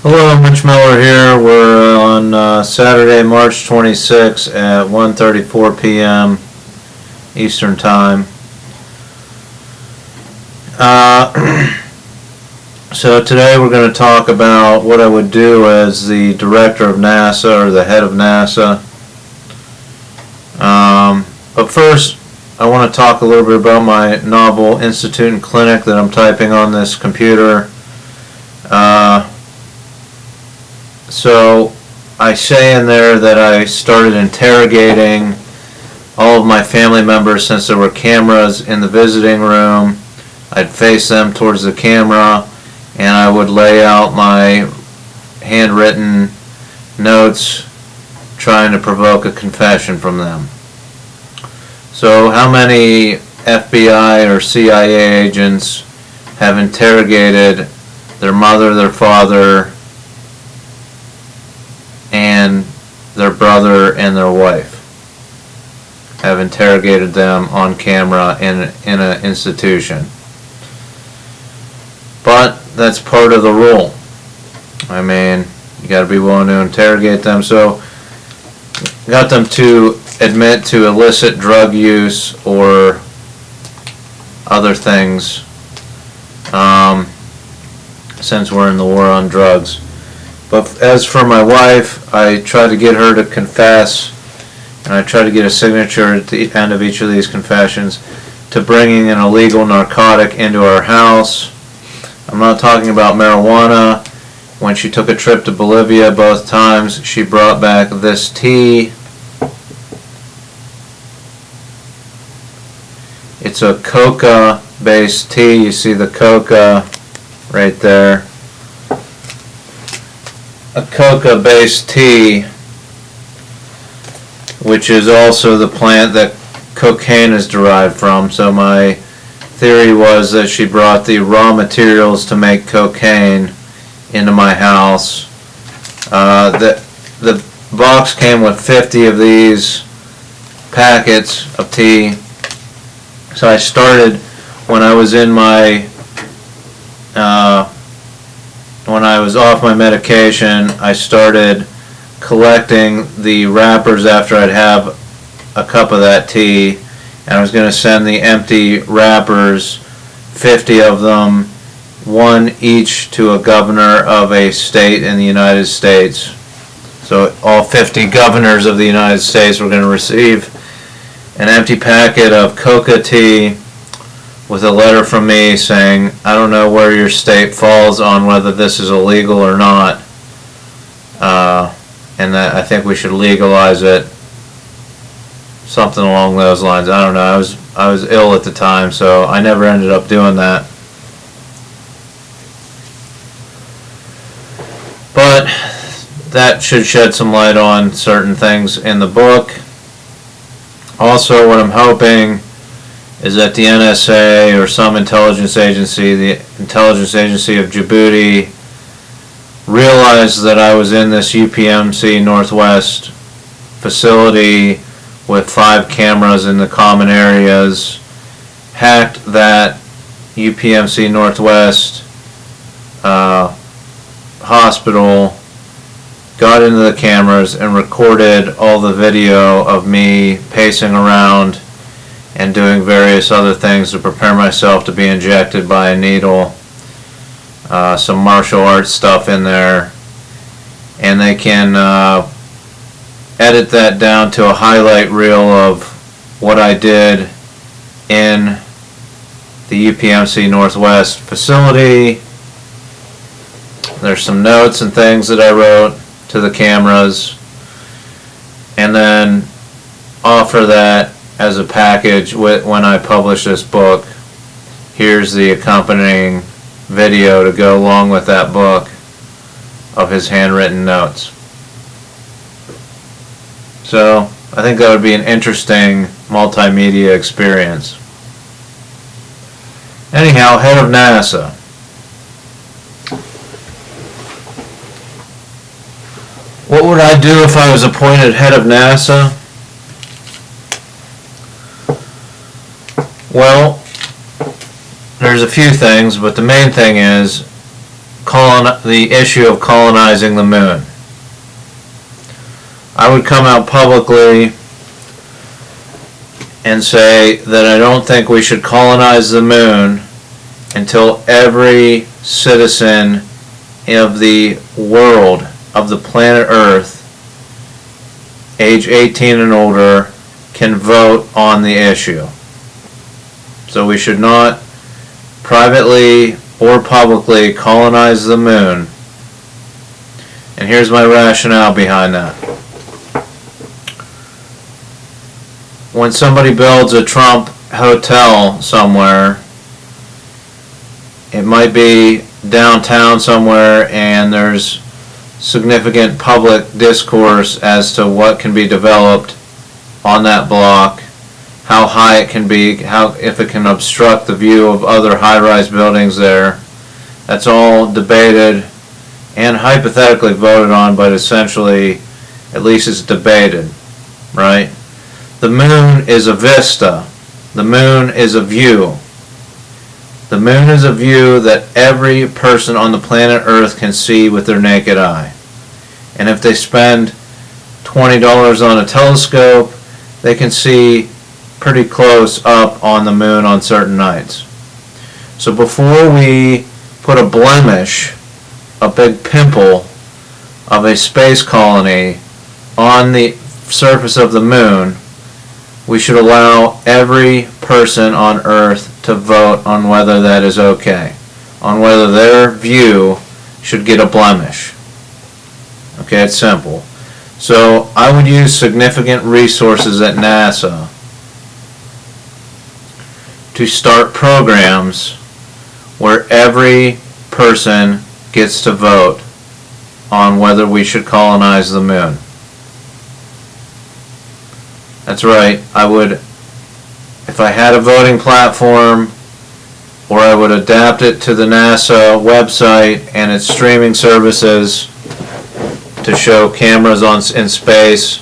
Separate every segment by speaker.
Speaker 1: Hello, Mitch Miller here. We're on Saturday, March 26 at 1:34 p.m. Eastern Time. So today we're going to talk about what I would do as the director of NASA or the head of NASA. But first, I want to talk a little bit about my novel Institute and Clinic that I'm typing on this computer. So I say in there that I started interrogating all of my family members since there were cameras in the visiting room. I'd face them towards the camera and I would lay out my handwritten notes trying to provoke a confession from them. So how many FBI or CIA agents have interrogated their mother, their father, and their brother and their wife? Have interrogated them on camera in an institution. But that's part of the rule. I mean, you got to be willing to interrogate them. So got them to admit to illicit drug use or other things, since we're in the war on drugs. But as for my wife, I try to get her to confess, and I try to get a signature at the end of each of these confessions to bringing an illegal narcotic into our house. I'm not talking about marijuana. When she took a trip to Bolivia, both times she brought back this tea. It's a coca-based tea. You see the coca right there. A coca-based tea, which is also the plant that cocaine is derived from. So my theory was that she brought the raw materials to make cocaine into my house. The box came with 50 of these packets of tea. So I started when I was in my when I was off my medication. I started collecting the wrappers after I'd have a cup of that tea, and I was going to send the empty wrappers, 50 of them, one each to a governor of a state in the United States. So all 50 governors of the United States were going to receive an empty packet of coca tea with a letter from me saying, I don't know where your state falls on whether this is illegal or not, and that I think we should legalize it. Something along those lines. I don't know. I was ill at the time, so I never ended up doing that. But that should shed some light on certain things in the book. Also, what I'm hoping is that the NSA or some intelligence agency, the intelligence agency of Djibouti, realized that I was in this UPMC Northwest facility with 5 cameras in the common areas, hacked that UPMC Northwest hospital, got into the cameras and recorded all the video of me pacing around and doing various other things to prepare myself to be injected by a needle. Some martial arts stuff in there, and they can edit that down to a highlight reel of what I did in the UPMC Northwest facility. There's some notes and things that I wrote to the cameras, and then offer that as a package when I publish this book. Here's the accompanying video to go along with that book of his handwritten notes. So I think that would be an interesting multimedia experience. Anyhow, head of NASA. What would I do if I was appointed head of NASA? Well, there's a few things, but the main thing is the issue of colonizing the moon. I would come out publicly and say that I don't think we should colonize the moon until every citizen of the world, of the planet Earth, age 18 and older, can vote on the issue. So we should not privately or publicly colonize the moon. And here's my rationale behind that. When somebody builds a Trump hotel somewhere, it might be downtown somewhere, and there's significant public discourse as to what can be developed on that block, how high it can be, if it can obstruct the view of other high-rise buildings there. That's all debated and hypothetically voted on, but essentially, at least it's debated, right? The moon is a vista. The moon is a view. The moon is a view that every person on the planet Earth can see with their naked eye. And if they spend $20 on a telescope, they can see pretty close up on the moon on certain nights. So before we put a blemish, a big pimple of a space colony on the surface of the moon, we should allow every person on Earth to vote on whether that is okay, on whether their view should get a blemish. Okay, it's simple. So I would use significant resources at NASA to start programs where every person gets to vote on whether we should colonize the moon. That's right, I would, if I had a voting platform, or I would adapt it to the NASA website and its streaming services to show cameras in space,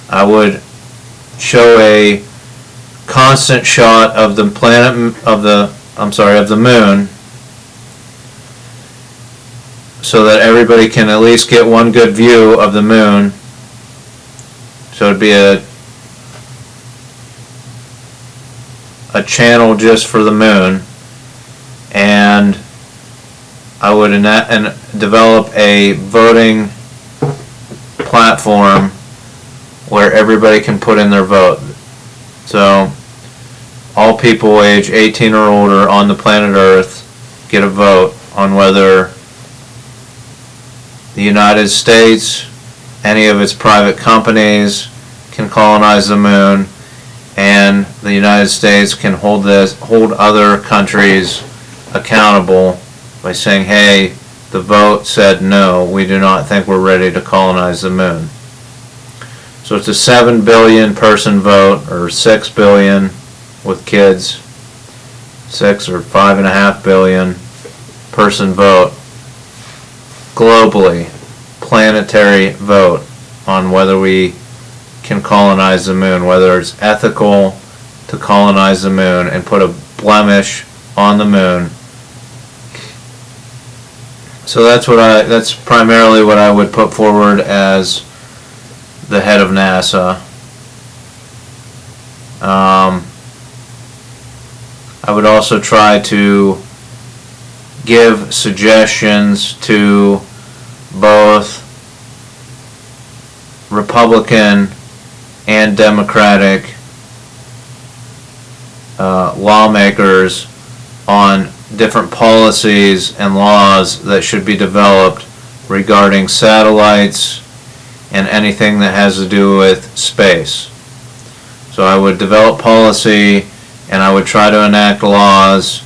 Speaker 1: I would show a constant shot of the of the moon, so that everybody can at least get one good view of the moon. So it'd be a channel just for the moon, and I would develop a voting platform where everybody can put in their vote. So all people age 18 or older on the planet Earth get a vote on whether the United States, any of its private companies, can colonize the moon, and the United States can hold other countries accountable by saying, hey, the vote said no, we do not think we're ready to colonize the moon. So it's a 7 billion person vote, or 6 billion with kids, 6 or 5.5 billion person vote, globally, planetary vote on whether we can colonize the moon, whether it's ethical to colonize the moon and put a blemish on the moon. So that's primarily what I would put forward as the head of NASA. I would also try to give suggestions to both Republican and Democratic lawmakers on different policies and laws that should be developed regarding satellites and anything that has to do with space. So I would develop policy, and I would try to enact laws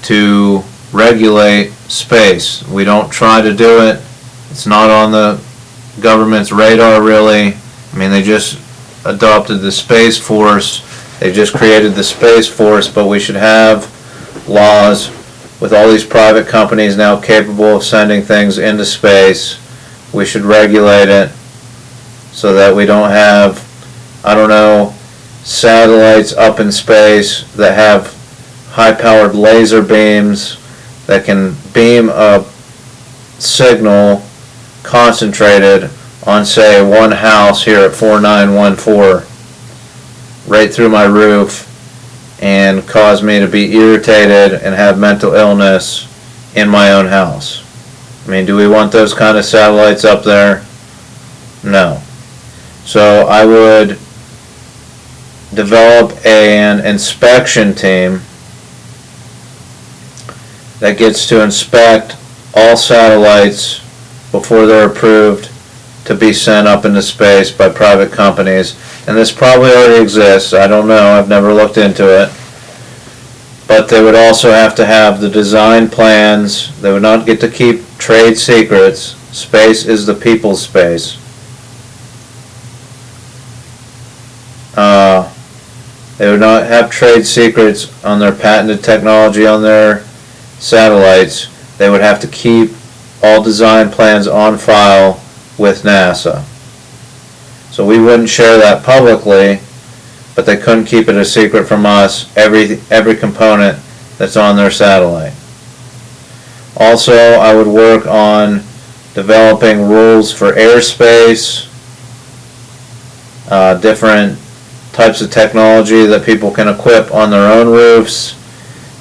Speaker 1: to regulate space. We don't try to do it. It's not on the government's radar, really. I mean, they just adopted the Space Force. They just created the Space Force, but we should have laws with all these private companies now capable of sending things into space. We should regulate it so that we don't have, I don't know, satellites up in space that have high-powered laser beams that can beam a signal concentrated on, say, one house here at 4914 right through my roof and cause me to be irritated and have mental illness in my own house. I mean, do we want those kind of satellites up there? No. So I would develop an inspection team that gets to inspect all satellites before they're approved to be sent up into space by private companies. And this probably already exists. I don't know. I've never looked into it. But they would also have to have the design plans. They would not get to keep trade secrets. Space is the people's space. They would not have trade secrets on their patented technology on their satellites. They would have to keep all design plans on file with NASA. So we wouldn't share that publicly, but they couldn't keep it a secret from us, every component that's on their satellite. Also, I would work on developing rules for airspace, different types of technology that people can equip on their own roofs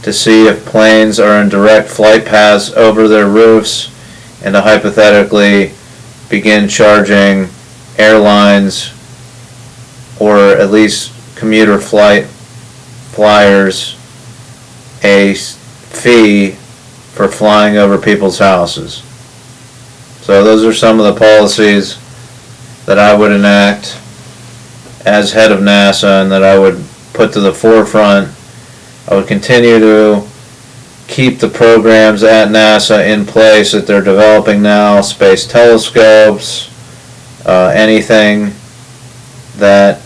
Speaker 1: to see if planes are in direct flight paths over their roofs, and to hypothetically begin charging airlines or at least commuter flyers a fee for flying over people's houses. So those are some of the policies that I would enact as head of NASA and that I would put to the forefront. I would continue to keep the programs at NASA in place that they're developing now, space telescopes, anything that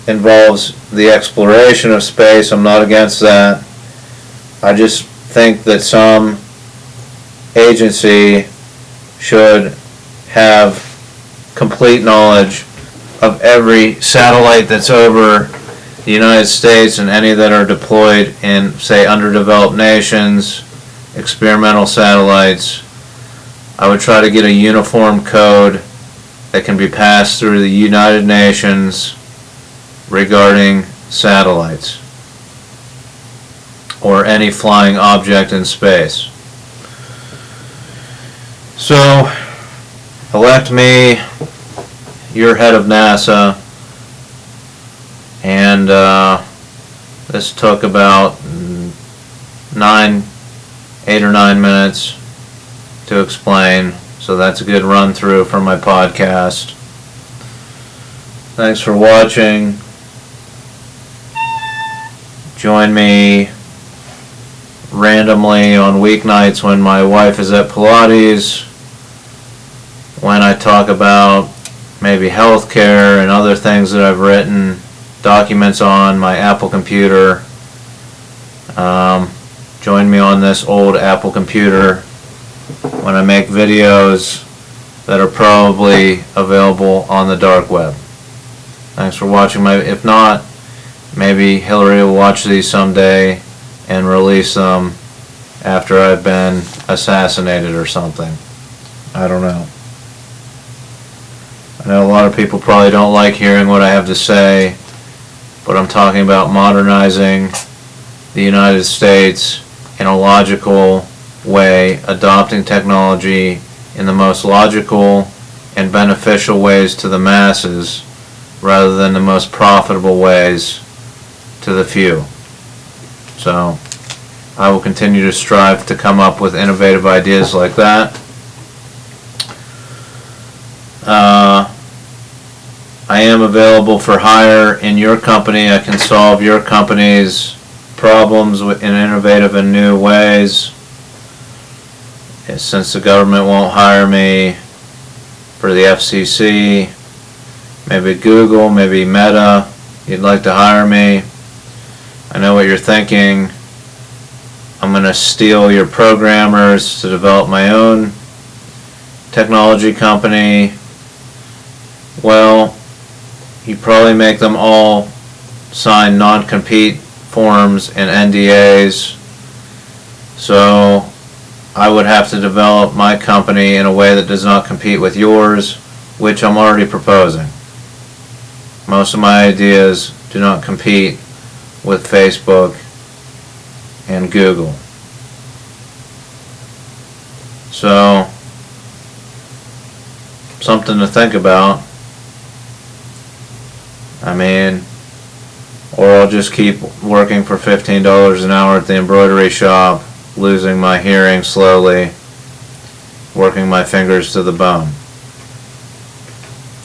Speaker 1: involves the exploration of space. I'm not against that. I just think that some agency should have complete knowledge of every satellite that's over the United States and any that are deployed in, say, underdeveloped nations, experimental satellites. I would try to get a uniform code that can be passed through the United Nations regarding satellites or any flying object in space. So, elect me your head of NASA, and this took about 8 or 9 minutes to explain, so that's a good run through for my podcast. Thanks for watching. Join me randomly on weeknights when my wife is at Pilates, when I talk about maybe healthcare and other things that I've written documents on my Apple computer. Join me on this old Apple computer when I make videos that are probably available on the dark web. Thanks for watching. If not, maybe Hillary will watch these someday and release them after I've been assassinated or something. I don't know. I know a lot of people probably don't like hearing what I have to say, but I'm talking about modernizing the United States in a logical way, adopting technology in the most logical and beneficial ways to the masses rather than the most profitable ways to the few. So I will continue to strive to come up with innovative ideas like that. I am available for hire in your company. I can solve your company's problems in innovative and new ways. Since the government won't hire me for the FCC, maybe Google, maybe Meta, you'd like to hire me. I know what you're thinking. I'm going to steal your programmers to develop my own technology company. Well, you probably make them all sign non-compete forms and NDAs. So I would have to develop my company in a way that does not compete with yours, which I'm already proposing. Most of my ideas do not compete with Facebook and Google. So, something to think about. I mean, or I'll just keep working for $15 an hour at the embroidery shop, losing my hearing slowly, working my fingers to the bone.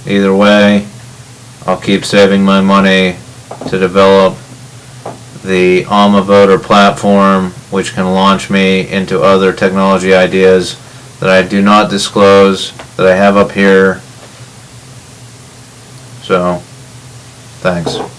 Speaker 1: Either way, I'll keep saving my money to develop the Alma Voter platform, which can launch me into other technology ideas that I do not disclose, that I have up here. So, thanks.